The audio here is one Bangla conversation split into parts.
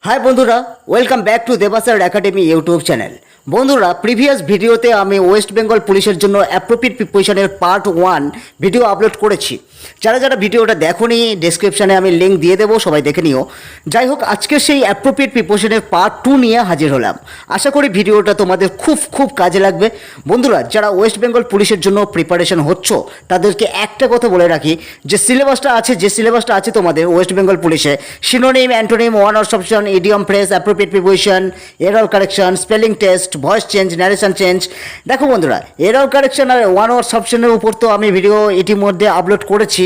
হাই বন্ধুরা, welcome back to Debasar academy YouTube channel. বন্ধুরা, প্রিভিয়াস ভিডিওতে আমি ওয়েস্ট বেঙ্গল পুলিশের জন্য অ্যাপ্রোপ্রিয়েট প্রিপারেশনের পার্ট 1 ভিডিও আপলোড করেছি। যারা যারা ভিডিওটা দেখোনি, ডেসক্রিপশানে আমি লিঙ্ক দিয়ে দেবো, সবাই দেখে নিও। যাই হোক, আজকে সেই অ্যাপ্রোপ্রিয়েট প্রিপারেশনের পার্ট 2 নিয়ে হাজির হলাম। আশা করি ভিডিওটা তোমাদের খুব কাজে লাগবে। বন্ধুরা, যারা ওয়েস্ট বেঙ্গল পুলিশের জন্য প্রিপারেশন হচ্ছ তাদেরকে একটা কথা বলে রাখি, যে সিলেবাসটা আছে তোমাদের ওয়েস্ট বেঙ্গল পুলিশে, synonym, antonym, one word substitution, idiom phrase, appropriate preposition, error correction, spelling test, voice change, narration change. দেখো বন্ধুরা, এরর কারেকশন আর ওয়ান ওয়ার্ড সাবস্টিটিউশনের উপর তো আমি ভিডিও ইতিমধ্যে আপলোড করেছি।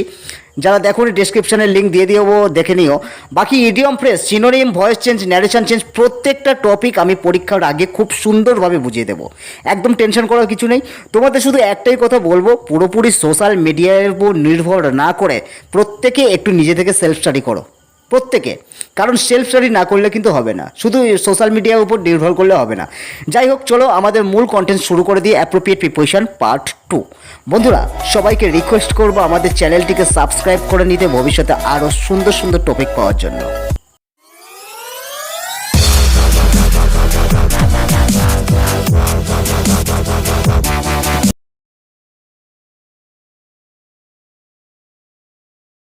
যারা দেখোনি ডেসক্রিপশনের লিঙ্ক দিয়ে দেবো, দেখে নিও। বাকি idiom phrase, synonym, voice change, narration change প্রত্যেকটা টপিক আমি পরীক্ষার আগে খুব সুন্দরভাবে বুঝিয়ে দেবো। একদম টেনশন করার কিছু নেই। তোমাদের শুধু একটাই কথা বলবো, পুরোপুরি সোশ্যাল মিডিয়ার উপর নির্ভর না করে প্রত্যেকে একটু নিজে থেকে সেলফ স্টাডি করো, প্রত্যেকে। কারণ সেলফ স্টাডি না করলে কিন্তু হবে না, শুধু সোশ্যাল মিডিয়ার উপর নির্ভর করলে হবে না। যাই হোক, চলো আমাদের মূল কন্টেন্ট শুরু করে দিই, অ্যাপ্রোপ্রিয়েট প্রিপোজিশন পার্ট 2। বন্ধুরা, সবাইকে রিকোয়েস্ট করবো আমাদের চ্যানেলটিকে সাবস্ক্রাইব করে নিতে, ভবিষ্যতে আরও সুন্দর টপিক পাওয়ার জন্য।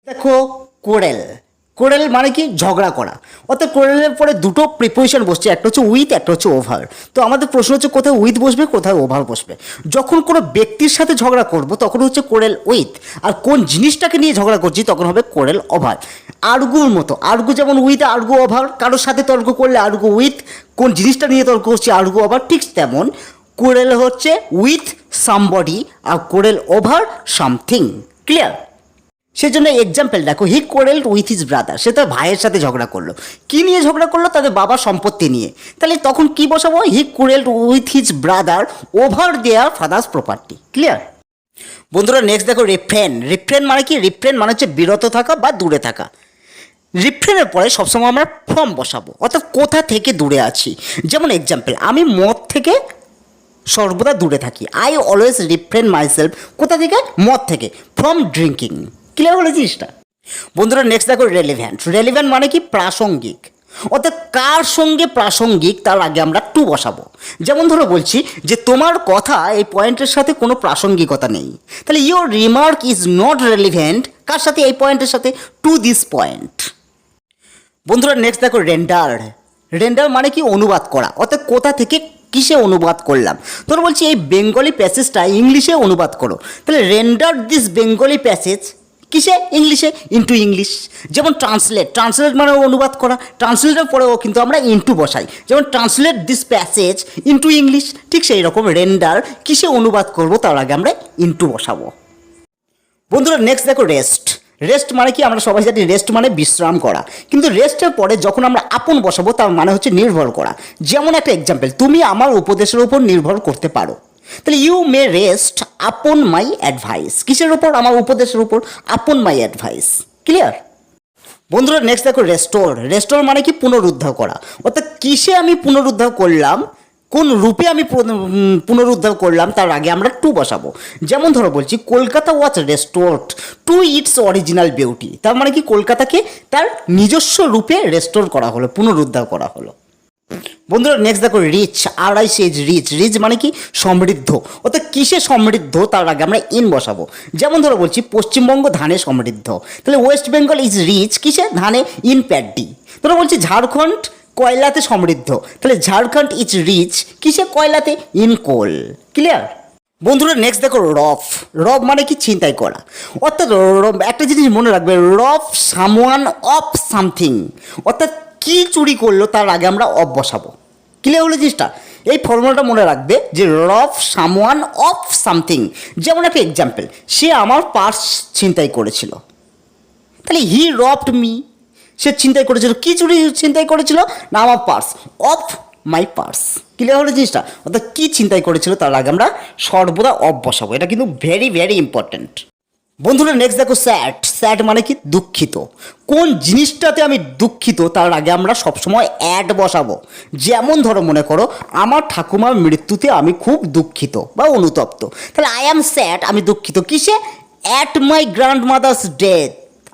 দেখো, কোরেল মানে কি? ঝগড়া করা। অর্থাৎ কোরেলের পরে দুটো প্রিপোজিশন বসছে, একটা হচ্ছে উইথ, একটা হচ্ছে ওভার। তো আমাদের প্রশ্ন হচ্ছে কোথায় উইথ বসবে, কোথায় ওভার বসবে। যখন কোনো ব্যক্তির সাথে ঝগড়া করব তখন হচ্ছে কোরেল উইথ, আর কোন জিনিসটাকে নিয়ে ঝগড়া করছি তখন হবে কোরেল ওভার। আর্গুর মতো, আর্গু যেমন উইথ, আর্গু ওভার। কারোর সাথে তর্ক করলে আর্গু উইথ, কোন জিনিসটা নিয়ে তর্ক করছি আর্গু ওভার। ঠিক তেমন কোরেল হচ্ছে উইথ সামবডি আর কোরেল ওভার সামথিং। ক্লিয়ার? সেই জন্য এক্সাম্পল দেখো, he quarrelled with his brother. সে তার ভাইয়ের সাথে ঝগড়া করলো। কী নিয়ে ঝগড়া করলো? তাদের বাবার সম্পত্তি নিয়ে। তাহলে তখন কি বসাবো? He quarrelled with his brother over their father's property. Clear? বন্ধুরা, নেক্সট দেখো রিফ্রেন মানে কি? রিফ্রেন মানে হচ্ছে বিরত থাকা বা দূরে থাকা। রিফ্রেনের পরে সবসময় আমরা ফ্রম বসাবো, অর্থাৎ কোথা থেকে দূরে আছি। যেমন এক্সাম্পল, আমি মদ থেকে সর্বদা দূরে থাকি। আই অলওয়েজ রিফ্রেন মাইসেলফ, কোথা থেকে? মদ থেকে, ফ্রম ড্রিঙ্কিং। ক্লিয়ার হলো জিনিসটা? বন্ধুরা, নেক্সট দেখো রেলিভেন্ট মানে কি? প্রাসঙ্গিক। অর্থাৎ কার সঙ্গে প্রাসঙ্গিক তার আগে আমরা টু বসাবো। যেমন ধরো বলছি যে তোমার কথা এই পয়েন্টের সাথে কোনো প্রাসঙ্গিকতা নেই, তাহলে your remark is not relevant কার সাথে? এই পয়েন্টের সাথে, টু দিস পয়েন্ট। বন্ধুরা, নেক্সট দেখো রেন্ডার মানে কি? অনুবাদ করা। অর্থাৎ কোথা থেকে কিসে অনুবাদ করলাম। ধরো বলছি এই বেঙ্গলি প্যাসেজটা ইংলিশে অনুবাদ করো, তাহলে রেন্ডার দিস বেঙ্গলি প্যাসেজ কিসে? ইংলিশে, ইন্টু ইংলিশ। যেমন ট্রান্সলেট মানে অনুবাদ করা। ট্রান্সলেটের পরেও কিন্তু আমরা ইন্টু বসাই, যেমন translate this passage into English. ঠিক সেই রকম রেন্ডার কিসে অনুবাদ করব তার আগে আমরা ইন্টু বসাবো। বন্ধুরা, নেক্সট দেখো রেস্ট মানে কি? আমরা সবাই জানি রেস্ট মানে বিশ্রাম করা, কিন্তু রেস্টের পরে যখন আমরা আপন বসাবো তার মানে হচ্ছে নির্ভর করা। যেমন একটা এক্সাম্পল, তুমি আমার উপদেশের উপর নির্ভর করতে পারো। তাহলে ইউ মে রেস্ট আপন মাই অ্যাডভাইস। কিসের উপর? আমার উপদেশের উপর, আপন মাই অ্যাডভাইস। ক্লিয়ার? বন্ধুরা, নেক্সট দেখো রেস্টোর মানে কি? পুনরুদ্ধার করা। অর্থাৎ কিসে আমি পুনরুদ্ধার করলাম, কোন রূপে আমি পুনরুদ্ধার করলাম তার আগে আমরা টু বসাবো। যেমন ধরো বলছি কলকাতা ওয়াজ restored to its original beauty. তার মানে কি? কলকাতাকে তার নিজস্ব রূপে রেস্টোর করা হলো, পুনরুদ্ধার করা হলো। বন্ধুরা, নেক্সট দেখো রিচ মানে কি? সমৃদ্ধ। অর্থাৎ কিসে সমৃদ্ধ তার আগে আমরা ইন বসাবো। যেমন ধরো বলছি পশ্চিমবঙ্গ ধানে সমৃদ্ধ, তাহলে ওয়েস্ট বেঙ্গল ইজ রিচ কিসে? ধানে, ইন প্যাডি। ধরো বলছি ঝাড়খণ্ড কয়লাতে সমৃদ্ধ, তাহলে ঝাড়খণ্ড ইজ রিচ কিসে? কয়লাতে, ইন কোল। ক্লিয়ার? বন্ধুরা, নেক্সট দেখো রব মানে কি? ছিনতাই করা। অর্থাৎ একটা জিনিস মনে রাখবে, রব সামওয়ান অফ সামথিং। অর্থাৎ কি চুরি করলো তার আগে আমরা অফ বসাবো। ক্লিয়ার হলো জিনিসটা? এই ফর্মুলাটা মনে রাখবে যে রব সামওয়ান অফ সামথিং। যেমন একটা এক্সাম্পল, সে আমার পার্স ছিনতাই করেছিল, তাহলে হি রবড মি। সে ছিনতাই করেছিল, কি চুরি ছিনতাই করেছিল? না, আমার purse, of my purse. Clear হলো জিনিসটা? অর্থাৎ কী ছিনতাই করেছিল তার আগে আমরা সর্বদা অফ বসাবো। এটা কিন্তু ভেরি ইম্পর্ট্যান্ট। বন্ধুরা, নেক্সট দেখো স্যাড মানে কি? দুঃখিত। কোন জিনিসটাতে আমি দুঃখিত তার আগে আমরা সবসময় অ্যাড বসাবো। যেমন ধরো মনে করো আমার ঠাকুমার মৃত্যুতে আমি খুব দুঃখিত বা অনুতপ্ত, তাহলে আই অ্যাম স্যাড, আমি দুঃখিত কিসে? At my grand mother's death.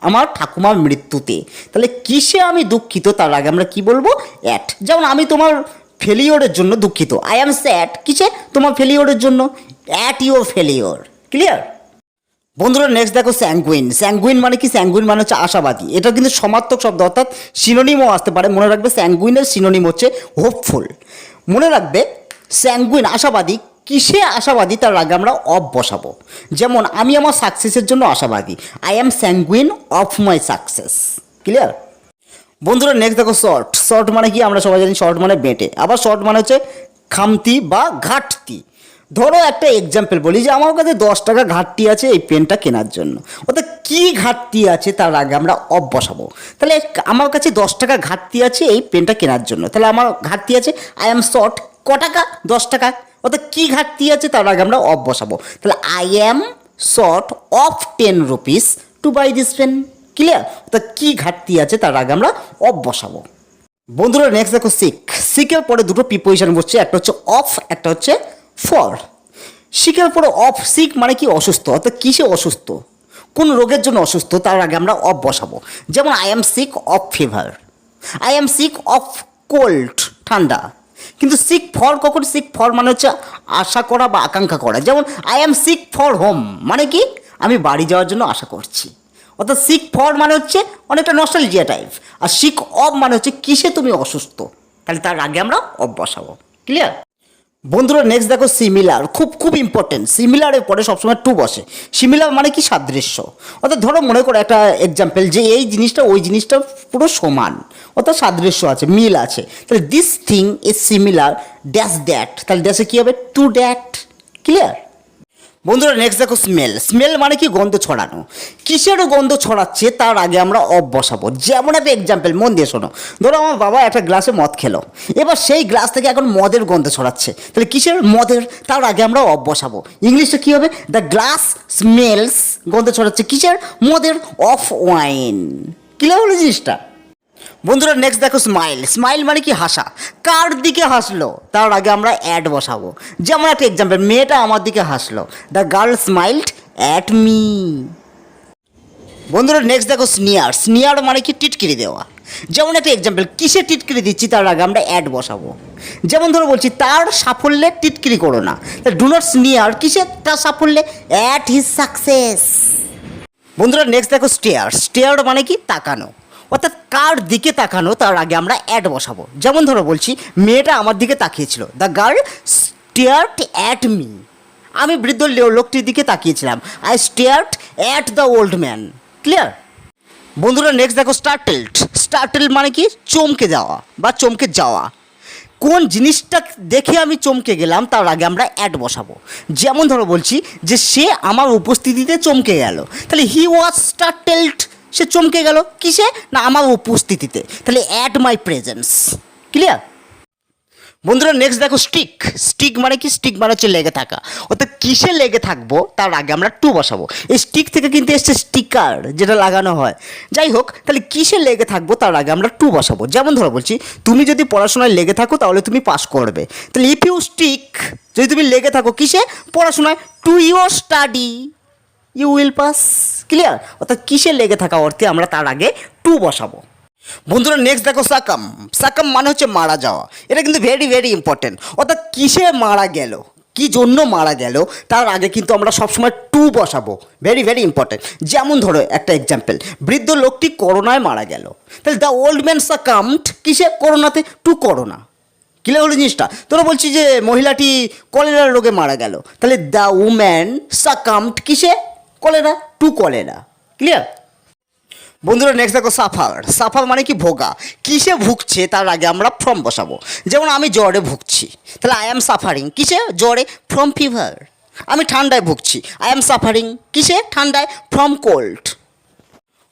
আমার ঠাকুমার মৃত্যুতে। তাহলে কিসে আমি দুঃখিত তার আগে আমরা কি বলবো? অ্যাট। যেমন আমি তোমার ফেলিওরের জন্য দুঃখিত, আই অ্যাম স্যাড কিসে? তোমার ফেলিওরের জন্য, অ্যাট ইউর ফেলিওর। ক্লিয়ার? বন্ধুরা নেক্সট দেখো স্যাঙ্গুইন। স্যাঙ্গুইন মানে কি? স্যাঙ্গুইন মানে হচ্ছে আশাবাদী। এটা কিন্তু সমার্থক শব্দ, অর্থাৎ সিনোনিমও আসতে পারে। মনে রাখবে স্যাঙ্গুইনের সিনোনিম হচ্ছে হোপফুল। মনে রাখবে স্যাঙ্গুইন আশাবাদী। কিসে আশাবাদী তার আগে আমরা অফ বসাবো। যেমন আমি আমার সাকসেসের জন্য আশাবাদী, I am sanguine of my success. Clear? বন্ধুরা নেক্সট দেখো শর্ট। শর্ট মানে কি? আমরা সবাই জানি শর্ট মানে বেটে। আবার শর্ট মানে হচ্ছে খামতি বা ঘাটতি। ধরো একটা এক্সাম্পল বলি যে আমার কাছে 10 টাকা ঘাটতি আছে এই পেনটা কেনার জন্য। অর্থাৎ কী ঘাটতি আছে তার আগে আমরা অফ বসাবো। তাহলে আমার কাছে 10 টাকা ঘাটতি আছে এই পেনটা কেনার জন্য। তাহলে আমার ঘাটতি আছে, আই অ্যাম শর্ট ক টাকা? 10 টাকা। অর্থাৎ কী ঘাটতি আছে তার আগে আমরা অফ বসাবো। তাহলে I am short of 10 rupees to buy this pen. Clear? অর্থাৎ কী ঘাটতি আছে তার আগে আমরা অফ বসাবো। বন্ধুরা নেক্সট দেখো সিক। সিকের পরে দুটো প্রিপোজিশন বসছে, একটা হচ্ছে অফ, একটা হচ্ছে ফর। সিকের পরে অফ। সিক মানে কি? অসুস্থ। অর্থাৎ কিসে অসুস্থ, কোন রোগের জন্য অসুস্থ তার আগে আমরা অফ বসাবো। যেমন I am sick of fever, I am sick of cold, ঠান্ডা। কিন্তু সিক ফর কখন? সিক ফর মানে হচ্ছে আশা করা বা আকাঙ্ক্ষা করা। যেমন I am sick for home মানে কি? আমি বাড়ি যাওয়ার জন্য আশা করছি। অর্থাৎ সিক ফর মানে হচ্ছে অনেকটা নস্টালজিয়া টাইপ। আর সিক অফ মানে হচ্ছে কিসে তুমি অসুস্থ, তাহলে তার আগে আমরা অফ বসাবো। ক্লিয়ার? বন্ধুরা নেক্সট দেখো সিমিলার। খুব খুব ইম্পর্টেন্ট। সিমিলারের পরে সবসময় টু বসে। সিমিলার মানে কি? সাদৃশ্য। অর্থাৎ ধরো মনে করো একটা এক্সাম্পল যে এই জিনিসটা ওই জিনিসটা পুরো সমান, অর্থাৎ সাদৃশ্য আছে, মিল আছে। তাহলে this thing is similar dash that. তাহলে ড্যাশে কী হবে? To that. ক্লিয়ার? বন্ধুরা নেক্সট দেখো স্মেল। স্মেল মানে কি? গন্ধ ছড়ানো। কিসেরও গন্ধ ছড়াচ্ছে তার আগে আমরা অফ বসাবো। যেমন একটা এক্সাম্পল মন দিয়ে শোনো। ধরো আমার বাবা একটা গ্লাসে মদ খেলো, এবার সেই গ্লাস থেকে এখন মদের গন্ধ ছড়াচ্ছে। তাহলে কিসের? মদের। তার আগে আমরা অফ বসাবো। ইংলিশে কী হবে? দ্য গ্লাস স্মেলস, গন্ধ ছড়াচ্ছে কিসের? মদের। Of wine. ক্লিয়ার হলো জিনিসটা? বন্ধুরা নেক্সট দেখো স্মাইল। স্মাইল মানে কি? হাসা। কার দিকে হাসলো তার আগে আমরা অ্যাড বসাবো। যেমন একটা এক্সাম্পল, মেয়েটা আমার দিকে হাসলো, দ্য গার্ল স্মাইলড অ্যাট মি। বন্ধুরা নেক্সট দেখো স্নিয়ার। স্নিয়ার মানে কি? টিটকিরি দেওয়া। যেমন একটা এক্সাম্পল, কিসে টিটকিরি দিচ্ছি তার আগে আমরা অ্যাড বসাবো। যেমন ধরো বলছি তার সাফল্যে টিটকিরি করো না, ডু নট স্নিয়ার কিসে? তার সাফল্যে, অ্যাট হিজ সাকসেস। বন্ধুরা নেক্সট দেখো স্টেয়ার। স্টেয়ার মানে কি? তাকানো। অর্থাৎ কার দিকে তাকানো তার আগে আমরা অ্যাড বসাবো। যেমন ধরো বলছি মেয়েটা আমার দিকে তাকিয়েছিল, the girl stared at me. আমি বৃদ্ধ লোকটির দিকে তাকিয়েছিলাম, I stared at the old man. Clear? বন্ধুরা নেক্সট দেখো স্টার্টেলড। স্টার্টেল মানে কি? চমকে যাওয়া বা চমকে যাওয়া। কোন জিনিসটা দেখে আমি চমকে গেলাম তার আগে আমরা অ্যাড বসাবো। যেমন ধরো বলছি যে সে আমার উপস্থিতিতে চমকে গেল, তাহলে হি ওয়াজ স্টার্টেলড। সে চমকে গেল কিসে? না আমার উপস্থিতিতে। তাহলে অ্যাট মাই প্রেজেন্স। ক্লিয়ার? বন্ধুরা নেক্সট দেখো স্টিক। স্টিক মানে কি? স্টিক মানে হচ্ছে লেগে থাকা। অর্থাৎ কিসে লেগে থাকবো তার আগে আমরা টু বসাবো। এই স্টিক থেকে কিন্তু এসছে স্টিকার, যেটা লাগানো হয়। যাই হোক, তাহলে কিসে লেগে থাকবো তার আগে আমরা টু বসাবো। যেমন ধরো বলছি তুমি যদি পড়াশোনায় লেগে থাকো তাহলে তুমি পাস করবে। তাহলে ইফ ইউ স্টিক, যদি তুমি লেগে থাকো কিসে? পড়াশোনায়, to your study you will pass. Clear? অর্থাৎ কিসে লেগে থাকা অর্থে আমরা তার আগে টু বসাবো। বন্ধুরা নেক্সট দেখো সাকাম। সাকাম মানে হচ্ছে মারা যাওয়া। এটা কিন্তু ভেরি ভেরি ইম্পর্টেন্ট। অর্থাৎ কিসে মারা গেল, কী জন্য মারা গেল তার আগে কিন্তু আমরা সবসময় টু বসাবো। Very very important. যেমন ধরো একটা এক্সাম্পল, বৃদ্ধ লোকটি করোনায় মারা গেল, তাহলে দ্য ওল্ড ম্যান সাকামড কিসে? করোনাতে, টু করোনা। ক্লিয়ার হলো জিনিসটা? তোরা বলছি যে মহিলাটি কলেরা রোগে মারা গেল, তাহলে দ্য উম্যান সাকামড কিসে? Cholera, to cholera. ক্লিয়ার? বন্ধুরা নেক্সট দেখো সাফার। সাফার মানে কি? ভোগা। কিসে ভুগছে তার আগে আমরা ফ্রম বসাবো। যেমন আমি জ্বরে ভুগছি, তাহলে আই অ্যাম সাফারিং কিসে? জ্বরে, ফ্রম ফিভার। আমি ঠান্ডায় ভুগছি, আই অ্যাম সাফারিং কিসে? ঠান্ডায়, ফ্রম কোল্ড।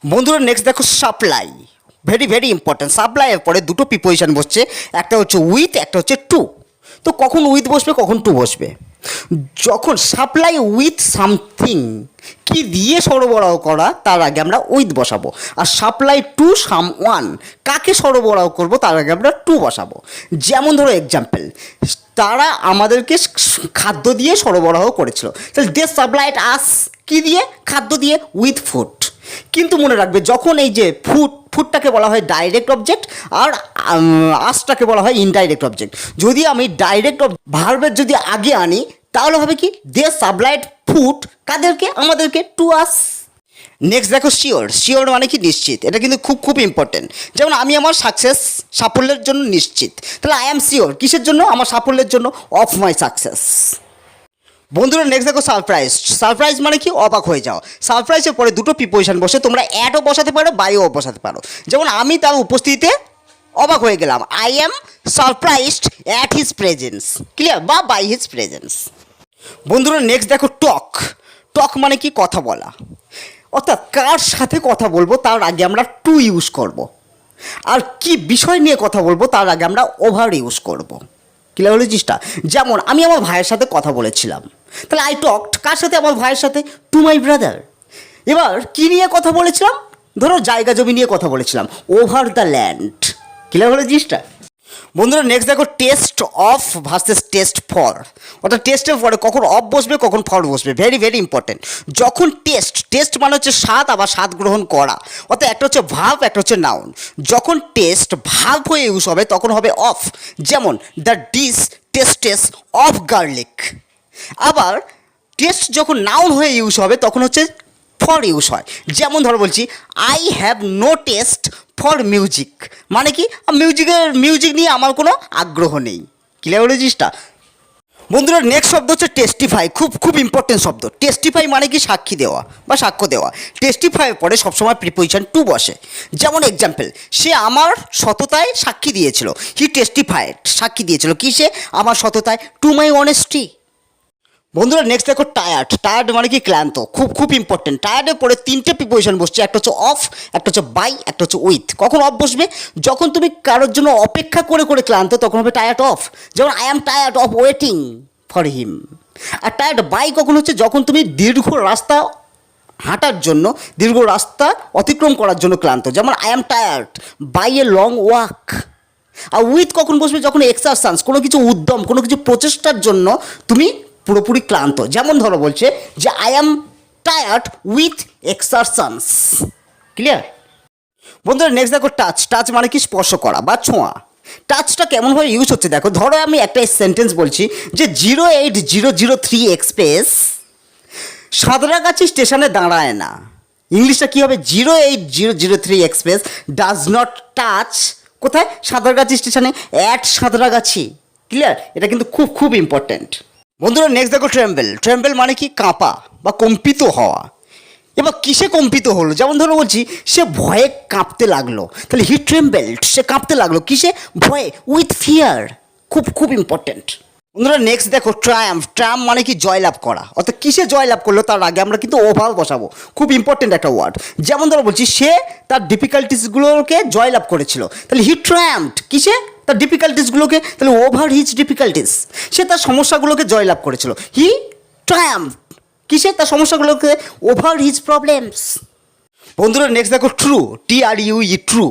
বন্ধুরা নেক্সট দেখো সাপ্লাই। Very very important. সাপ্লাইয়ের পরে দুটো প্রিপোজিশন বসছে, একটা হচ্ছে উইথ, একটা হচ্ছে টু। তো কখন উইথ বসবে, কখন টু বসবে? যখন সাপ্লাই উইথ সামথিং, কি দিয়ে সরবরাহ করা তার আগে আমরা উইথ বসাবো। আর সাপ্লাই টু সামওয়ান, কাকে সরবরাহ করব তার আগে আমরা টু বসাবো। যেমন ধরো এক্সাম্পল, তারা আমাদেরকে খাদ্য দিয়ে সরবরাহ করেছিল, তাহলে দে সাপ্লাইড আস কি দিয়ে? খাদ্য দিয়ে, উইথ ফুড। কিন্তু মনে রাখবে যখন এই যে ফুটটাকে বলা হয় ডাইরেক্ট অবজেক্ট আর আসটাকে বলা হয় ইনডাইরেক্ট অবজেক্ট। যদি আমি ডাইরেক্ট ভার্বের যদি আগে আনি তাহলে হবে কি দে সাপ্লাইড ফুড কাদেরকে, আমাদেরকে, টু আস। নেক্সট দেখো শিওর। শিওর মানে কি নিশ্চিত, এটা কিন্তু খুব খুব ইম্পর্টেন্ট। যেমন আমি আমার সাফল্যের জন্য নিশ্চিত, তাহলে আই অ্যাম শিওর কিসের জন্য, আমার সাফল্যের জন্য, অফ মাই সাকসেস। বন্ধুরা নেক্সট দেখো সারপ্রাইজ। সারপ্রাইজ মানে কি অবাক হয়ে যাও। সারপ্রাইজের পরে দুটো প্রিপোজিশন বসে, তোমরা অ্যাটও বসাতে পারো বাইও বসাতে পারো। যেমন আমি তার উপস্থিতিতে অবাক হয়ে গেলাম, I am surprised at his presence, clear, বা বাই হিজ প্রেজেন্স। বন্ধুরা নেক্সট দেখো টক। টক মানে কি কথা বলা, অর্থাৎ কার সাথে কথা বলবো তার আগে আমরা টু ইউজ করব, আর কি বিষয় নিয়ে কথা বলবো তার আগে আমরা ওভার ইউজ করব। ক্লিয়ার হলো জিনিসটা? যেমন আমি আমার ভাইয়ের সাথে কথা বলেছিলাম, তাহলে আই টকড কার সাথে, আমার ভাইয়ের সাথে, টু মাই ব্রাদার। এবার কি নিয়ে কথা বলেছিলাম, ধরো জায়গা জমি নিয়ে কথা বলেছিলাম, ওভার দ্য ল্যান্ড। ক্লিয়ার হলো জিনিসটা? বন্ধুরা নেক্সট দেখো test of versus test for. অর্থাৎ টেস্টের পরে কখন অফ বসবে কখন ফর বসবে, ভেরি ভেরি ইম্পর্টেন্ট। যখন টেস্ট মানে হচ্ছে স্বাদ, আবার স্বাদ গ্রহণ করা, অর্থাৎ একটা হচ্ছে ভার্ব একটা হচ্ছে নাউন। যখন টেস্ট ভার্ব হয়ে ইউজ হবে তখন হবে অফ। যেমন the dish tastes of garlic. আবার টেস্ট যখন নাউন হয়ে ইউজ হবে তখন হচ্ছে ফর ইউজ হয়। যেমন ধরো বলছি I have no taste for music, মানে কি মিউজিক নিয়ে আমার কোনো আগ্রহ নেই। ক্লিয়ার হলো জিনিসটা? বন্ধুরা নেক্সট শব্দ হচ্ছে টেস্টিফাই। খুব খুব ইম্পর্টেন্ট শব্দ। টেস্টিফাই মানে কি সাক্ষী দেওয়া বা সাক্ষ্য দেওয়া। টেস্টিফাইয়ের পরে সবসময় প্রিপোজিশন টু বসে। যেমন এক্সাম্পল, সে আমার সততায় সাক্ষী দিয়েছিল, হি টেস্টিফাইড, সাক্ষী দিয়েছিল কিসে, আমার সততায়, টু মাই অনেস্টি। বন্ধুরা নেক্সট দেখো টায়ার্ড। টায়ার্ড মানে কি ক্লান্ত, খুব খুব ইম্পর্টেন্ট। টায়ার্ডের পরে তিনটে প্রিপোজিশন বসছে, একটা হচ্ছে অফ, একটা হচ্ছে বাই, একটা হচ্ছে উইথ। কখন অফ বসবে, যখন তুমি কারোর জন্য অপেক্ষা করে করে ক্লান্ত তখন হবে টায়ার্ড অফ। যেমন I am tired of waiting for him. আর টায়ার্ড বাই কখন হচ্ছে, যখন তুমি দীর্ঘ রাস্তা হাঁটার জন্য, দীর্ঘ রাস্তা অতিক্রম করার জন্য ক্লান্ত। যেমন I am tired by a long walk. আর উইথ কখন বসবে, যখন এক্সারসাইজ, কোনো কিছু উদ্যম, কোনো কিছু প্রচেষ্টার জন্য তুমি পুরোপুরি ক্লান্ত। যেমন ধরো বলছে যে I am tired with exercise. Clear? বন্ধুরা নেক্সট দেখো টাচ। টাচ মানে কি স্পর্শ করা বা ছোঁয়া। টাচটা কেমনভাবে ইউজ হচ্ছে দেখো। ধরো আমি একটা সেন্টেন্স বলছি যে 08003 এক্সপ্রেস সাঁতরাগাছি স্টেশনে দাঁড়ায় না। ইংলিশটা কী হবে, 08003 এক্সপ্রেস ডাজ নট টাচ কোথায়, সাঁতরাগাছি স্টেশনে, অ্যাট সাঁতরাগাছি। ক্লিয়ার? এটা কিন্তু খুব খুব ইম্পর্ট্যান্ট। বন্ধুরা নেক্সট দেখো ট্রেম্বেল। ট্রেম্বেল মানে কি কাঁপা বা কম্পিত হওয়া। এবার কিসে কম্পিত হলো, যেমন ধরো বলছি সে ভয়ে কাঁপতে লাগলো, তাহলে হি ট্রেম্বেলড, সে কাঁপতে লাগলো কিসে, ভয়ে, উইথ ফিয়ার। খুব খুব ইম্পর্ট্যান্ট। বন্ধুরা নেক্সট দেখো ট্রায়াম্ফ। ট্রায়াম্ফ মানে কি জয়লাভ করা, অর্থাৎ কিসে জয়লাভ করলো তার আগে আমরা কিন্তু ওভার বসাবো। খুব ইম্পর্টেন্ট একটা ওয়ার্ড। যেমন ধরো বলছি সে তার ডিফিকাল্টিসগুলোকে জয়লাভ করেছিল, তাহলে হি ট্রায়াম্ফড কিসে, তার ডিফিকাল্টিসগুলোকে, তাহলে ওভার হিজ ডিফিকাল্টিস, সে তার সমস্যাগুলোকে জয়লাভ করেছিল। হি ট্রায়াম্ফড কিসে, তার সমস্যাগুলোকে, ওভার হিজ প্রবলেমস। বন্ধুরা নেক্সট দেখো ট্রু। TRUE true.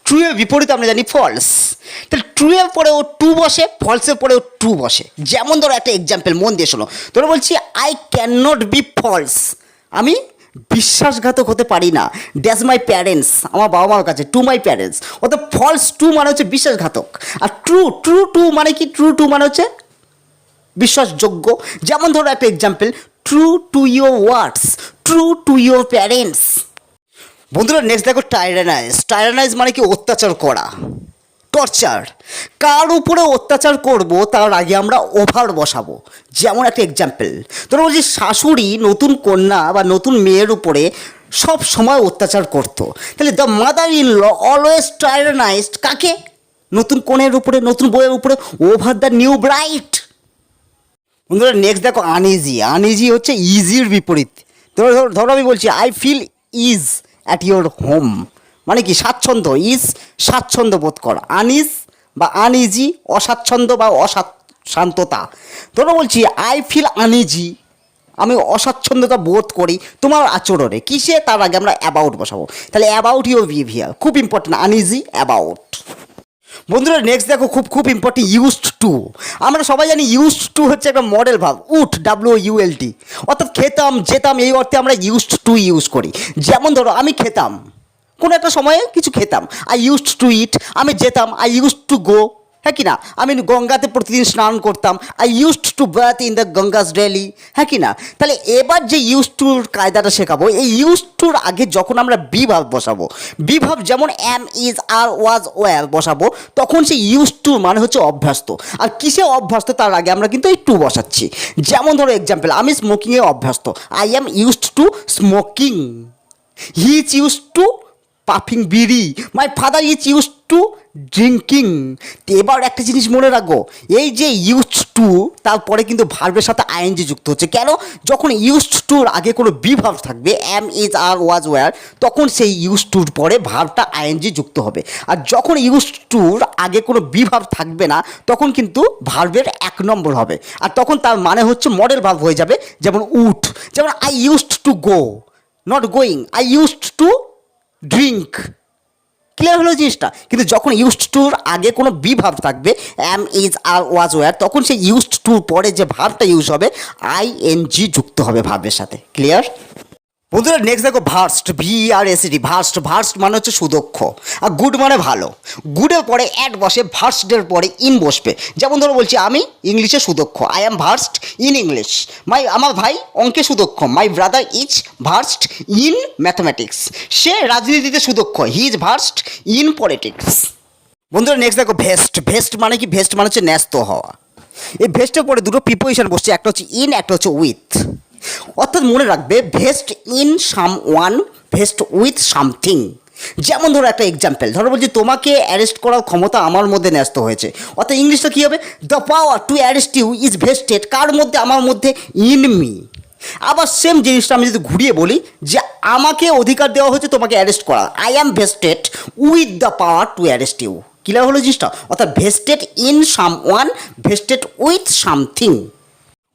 ট্রু এর বিপরীতে আমরা জানি ফলস। তাহলে ট্রু এর পরেও টু বসে, ফলসের পরেও টু বসে। যেমন ধরো একটা এক্সাম্পল মন দিয়ে শোনো। ধরো বলছি I can not be false, আমি বিশ্বাসঘাতক হতে পারি না, ড্যাশ মাই প্যারেন্টস, আমার বাবা মার কাছে, টু মাই প্যারেন্টস। অর্থাৎ ফলস টু মানে হচ্ছে বিশ্বাসঘাতক, আর ট্রু টু মানে কি, টু মানে হচ্ছে বিশ্বাসযোগ্য। যেমন ধরো একটা example, true to your words, true to your parents. বন্ধুরা নেক্সট দেখো টাইরানাইজ। টাইরানাইজ মানে কি অত্যাচার করা, টর্চার। কার উপরে অত্যাচার করব তার আগে আমরা ওভার বসাবো। যেমন একটা এক্সাম্পল, ধরো বলছি শাশুড়ি নতুন কন্যা বা নতুন মেয়ের উপরে সব সময় অত্যাচার করতো, তাহলে the mother in law always tyrannized কাকে, নতুন কনের উপরে, নতুন বউয়ের উপরে, ওভার দ্য নিউ ব্রাইট। বন্ধুরা নেক্সট দেখো আনইজি। আনইজি হচ্ছে ইজির বিপরীত। ধরো আমি বলছি I feel ease at your home, মানে কি স্বাচ্ছন্দ্য, ইজ স্বাচ্ছন্দ্য বোধ করা, আনইজ বা আনইজি অস্বাচ্ছন্দ্য বা অশান্ততা। ধরো বলছি আই ফিল আনইজি, আমি অস্বাচ্ছন্দ্যতা বোধ করি তোমার আচরণে, কিসে, তার আগে আমরা অ্যাবাউট বসাবো। তাহলে অ্যাবাউট ইউর বিহেভিয়ার, খুব ইম্পর্টেন্ট, আনইজি, অ্যাবাউট। বন্ধুরা নেক্সট দেখো খুব খুব ইম্পর্টেন্ট ইউজড টু। টু। আমরা সবাই জানি ইউজড টু হচ্ছে একটা মডেল ভাব, উঠ WULT, অর্থাৎ খেতাম যেতাম এই অর্থে আমরা ইউজড টু ইউজ করি। যেমন ধরো আমি খেতাম, কোনো একটা সময়ে কিছু খেতাম, আই ইউজড টু ইট। আমি যেতাম, আই ইউজড টু গো, হ্যাঁ কি না? আমি গঙ্গাতে প্রতিদিন স্নান করতাম, I used to bath in the Ganges daily, হ্যাঁ কি না? তাহলে এবার যে ইউজ টুর কায়দাটা শেখাবো, এই ইউজ টুর আগে যখন আমরা বি ভাব বসাবো, বি ভাব যেমন am, is, are, was, were বসাবো, তখন সেই ইউজ টু মানে হচ্ছে অভ্যস্ত। আর কিসে অভ্যস্ত তার আগে আমরা কিন্তু এই টু বসাচ্ছি। যেমন ধরো এক্সাম্পল, আমি স্মোকিংয়ে অভ্যস্ত, I am used to smoking. He is used to puffing bidi, my father is use to drinking. এবার একটা জিনিস মনে রাখবো, এই যে ইউজ টু তারপরে কিন্তু ভার্বের সাথে আইএনজি যুক্ত হচ্ছে। কেন? যখন ইউজ টুর আগে কোনো বি ভার্ব থাকবে, am, is, are, was, were, তখন সেই ইউজ টুর পরে ভার্বটা আইএনজি যুক্ত হবে। আর যখন ইউজ টুর আগে কোনো বি ভার্ব থাকবে না, তখন কিন্তু ভার্বের 1 নম্বর হবে। আর তখন তার মানে হচ্ছে মডেল ভার্ব হয়ে যাবে। যেমন উঠ, যেমন I used to go, not going, I used to drink. Clear হলো জিনিসটা? কিন্তু যখন ইউজড টুর আগে কোনো বি ভার্ব থাকবে, am, is, are, was, were, তখন সেই ইউজড টুর পরে যে ভার্বটা ইউজ হবে আইএনজি যুক্ত হবে ভার্বের সাথে। ক্লিয়ার? বন্ধুরা নেক্সট দেখো ভার্স্ট, VERST, ভার্স্ট। ভার্স্ট মানে হচ্ছে সুদক্ষ, আর গুড মানে ভালো। গুডের পরে অ্যাড বসে, ভার্স্টের পরে ইন বসবে। যেমন ধরো বলছি আমি ইংলিশে সুদক্ষ, I am versed in English. আমার ভাই অঙ্কে সুদক্ষ, my brother is versed in mathematics. সে রাজনীতিতে সুদক্ষ, he is versed in politics. বন্ধুরা নেক্সট দেখো ভেস্ট। ভেস্ট মানে কি? ভেস্ট মানে হচ্ছে ন্যস্ত হওয়া। এই ভেস্টের পরে দুটো প্রিপোজিশন বসছে, একটা হচ্ছে ইন, একটা হচ্ছে উইথ। অর্থাৎ মনে রাখবে, vest in some one, vest with something. যেমন ধরো একটা এক্সাম্পল, ধরো বলছি তোমাকে অ্যারেস্ট করার ক্ষমতা আমার মধ্যে ন্যস্ত হয়েছে। অর্থাৎ ইংলিশটা কী হবে? The power to arrest you is vested, কার মধ্যে? আমার মধ্যে, ইন মি। আবার সেম জিনিসটা আমি যদি ঘুরিয়ে বলি যে আমাকে অধিকার দেওয়া হয়েছে তোমাকে অ্যারেস্ট করার, I am vested with the power to arrest you. Clear হলো জিনিসটা? অর্থাৎ vested in someone, vested with something.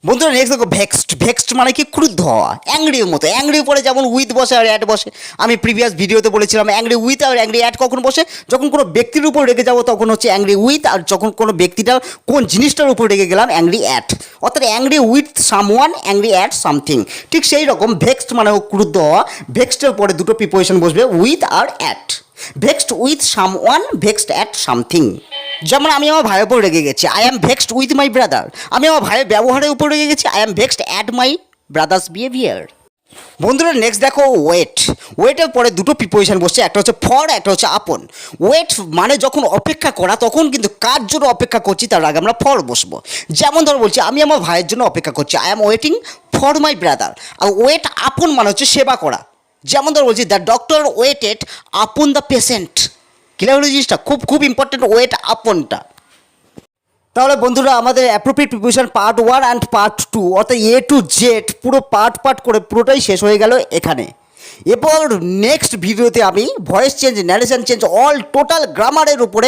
বন্ধুরা নেক্সট দেখো ভেক্সড। ভেক্সড মানে কি? ক্রুদ্ধ হওয়া, অ্যাংরির মতো। অ্যাংরির পরে যেমন উইথ বসে আর অ্যাট বসে। আমি প্রিভিয়াস ভিডিওতে বলেছিলাম অ্যাংরি উইথ আর অ্যাংরি অ্যাট কখন বসে? যখন কোনো ব্যক্তির উপর রেগে যাবো তখন হচ্ছে অ্যাংরি উইথ, আর যখন কোনো ব্যক্তিটার কোন জিনিসটার উপর রেগে গেলাম অ্যাংরি অ্যাট। অর্থাৎ angry with someone, angry at something. ঠিক সেই রকম ভেক্সড মানে ক্রুদ্ধ হওয়া। ভেক্সডের পরে দুটো প্রিপোজিশন বসবে, উইথ আর at. Vexed with someone, vexed at something. যেমন আমি আমার ভাইয়ের উপর রেগে গেছি, I am vexed with my brother. আমি আমার ভাইয়ের ব্যবহারের উপর রেগে গেছি, I am vexed at my brother's behaviour. বন্ধুরা নেক্সট দেখো ওয়েট। ওয়েটের পরে দুটো প্রিপোজিশন বসছে, একটা হচ্ছে ফর, একটা হচ্ছে আপন। ওয়েট মানে যখন অপেক্ষা করা, তখন কিন্তু কার জন্য অপেক্ষা করছি তার আগে আমরা ফর বসবো। যেমন ধরো বলছি আমি আমার ভাইয়ের জন্য অপেক্ষা করছি, I am waiting for my brother. আর ওয়েট আপন মানে হচ্ছে সেবা করা। যেমন ধরো বলছি the doctor waited upon the patient. Clear হলো জিনিসটা? খুব খুব ইম্পর্টেন্ট ওয়েট আপনটা। তাহলে বন্ধুরা আমাদের appropriate preposition part 1 and part 2 অর্থাৎ A to Z পুরো পার্ট করে পুরোটাই শেষ হয়ে গেল এখানে। এরপর নেক্সট ভিডিওতে আমি voice change, narration change, all total গ্রামারের উপরে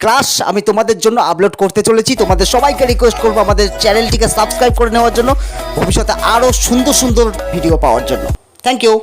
ক্লাস আমি তোমাদের জন্য আপলোড করতে চলেছি। তোমাদের সবাইকে রিকোয়েস্ট করবো আমাদের চ্যানেলটিকে সাবস্ক্রাইব করে নেওয়ার জন্য, ভবিষ্যতে আরও সুন্দর সুন্দর ভিডিও পাওয়ার জন্য। Thank you.